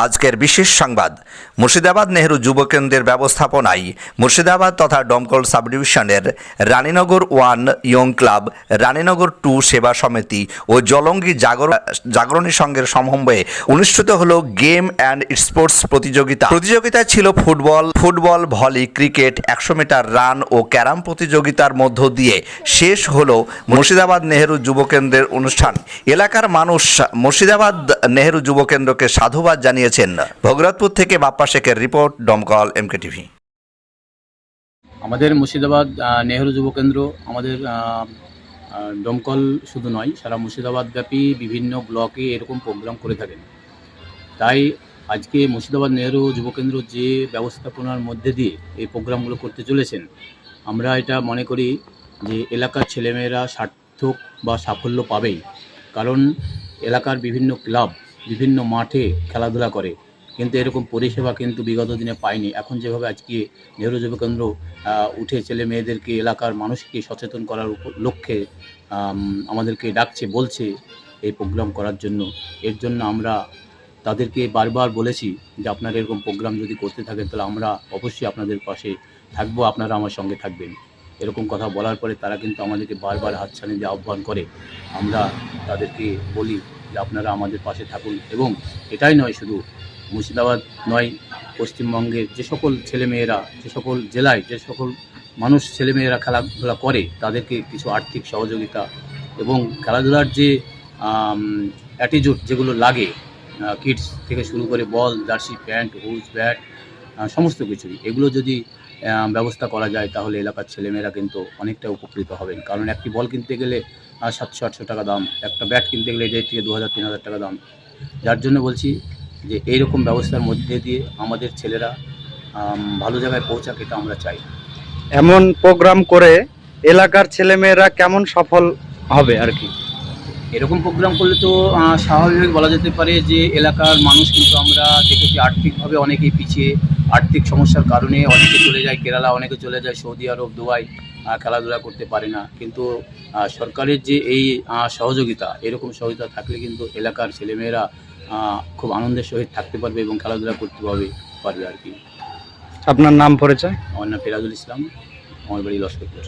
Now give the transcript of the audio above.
আজকের বিশেষ সংবাদ মুর্শিদাবাদ নেহেরু যুব কেন্দ্রের ব্যবস্থাপনায় মুর্শিদাবাদ তথা ডমকল সাব ডিভিশনের রানীনগর 1 ইয়ং ক্লাব, রানীনগর 2 সেবা সমিতি ও জলঙ্গি জাগরণী সংঘের সমন্বয়ে অনুষ্ঠিত হলো গেম অ্যান্ড স্পোর্টস প্রতিযোগিতায় ছিল football, volley, cricket, 100 metre run ও ক্যারাম প্রতিযোগিতার মধ্য দিয়ে শেষ হলো মুর্শিদাবাদ নেহেরু যুব কেন্দ্রের অনুষ্ঠান। এলাকার মানুষ মুর্শিদাবাদ নেহেরু যুব কেন্দ্রকে সাধুবাদ জানিয়েছেন। ভগরতপুর থেকে বাপ্পা শেখের রিপোর্ট, ডমকল MKTV। আমাদের মুর্শিদাবাদ নেহেরু যুব কেন্দ্র আমাদের ডমকল শুধু নয়, সারা মুর্শিদাবাদ ব্যাপী বিভিন্ন ব্লকে এরকম প্রোগ্রাম করে থাকেন। তাই আজকে মুর্শিদাবাদ নেহেরু যুব কেন্দ্র যে ব্যবস্থাপনার মধ্যে দিয়ে এই প্রোগ্রামগুলো করতে চলেছেন, আমরা এটা মনে করি যে এলাকার ছেলেমেয়েরা সার্থক বা সাফল্য পাবেই। কারণ এলাকার বিভিন্ন ক্লাব বিভিন্ন মাঠে খেলাধুলা করে, কিন্তু এরকম পরিষেবা কিন্তু বিগত দিনে পায়নি। এখন যেভাবে আজকে নেহেরু যুব কেন্দ্র উঠে ছেলে মেয়েদেরকে, এলাকার মানুষকে সচেতন করার লক্ষ্যে আমাদেরকে ডাকছে, বলছে এই প্রোগ্রাম করার জন্য। এর জন্য আমরা তাদেরকে বারবার বলেছি যে আপনারা এরকম প্রোগ্রাম যদি করতে থাকেন তাহলে আমরা অবশ্যই আপনাদের পাশে থাকবো, আপনারা আমার সঙ্গে থাকবেন। এরকম কথা বলার পরে তারা কিন্তু আমাদেরকে বারবার হাতছানি দিয়ে আহ্বান করে। আমরা তাদেরকে বলি যে আপনারা আমাদের পাশে থাকুন। এবং এটাই নয়, শুধু মুর্শিদাবাদ নয়, পশ্চিমবঙ্গের যে সকল ছেলেমেয়েরা, যে সকল জেলায় যে সকল মানুষ ছেলেমেয়েরা খেলাধুলা করে তাদেরকে কিছু আর্থিক সহযোগিতা এবং খেলাধুলার যে অ্যাটিটিউড যেগুলো লাগে, কিটস থেকে শুরু করে বল, জার্সি, প্যান্ট, হুজ, ব্যাট, সমস্ত কিছুই, এগুলো যদি ব্যবস্থা করা যায় তাহলে এলাকার ছেলেমেয়েরা কিন্তু অনেকটা উপকৃত হবেন। কারণ একটি বল কিনতে গেলে 700-800 টাকা দাম, একটা ব্যাট কিনতে গেলে 1,500 থেকে 2,000-3,000 টাকা দাম। যার জন্য বলছি যে এইরকম ব্যবস্থার মধ্যে দিয়ে আমাদের ছেলেরা ভালো জায়গায় পৌঁছাক, এটা আমরা চাই। এমন প্রোগ্রাম করে এলাকার ছেলেমেয়েরা কেমন সফল হবে আর কি? এরকম প্রোগ্রাম করলে তো স্বাভাবিক বলা যেতে পারে যে এলাকার মানুষ কিন্তু আমরা দেখেছি আর্থিকভাবে অনেকেই পিছিয়ে, আর্থিক সমস্যার কারণে অনেকে চলে যায় কেরালা, অনেকে চলে যায় সৌদি আরব, দুবাই, খেলাধুলা করতে পারে না। কিন্তু সরকারের যে এই সহযোগিতা, এরকম সহযোগিতা থাকলে কিন্তু এলাকার ছেলেমেয়েরা খুব আনন্দের সহিত থাকতে পারবে এবং খেলাধুলা করতে পারবে আর কি। আপনার নাম পরিচয়? আমার নাম ফেরাজুল ইসলাম, আমার বাড়ি লস্করপুর।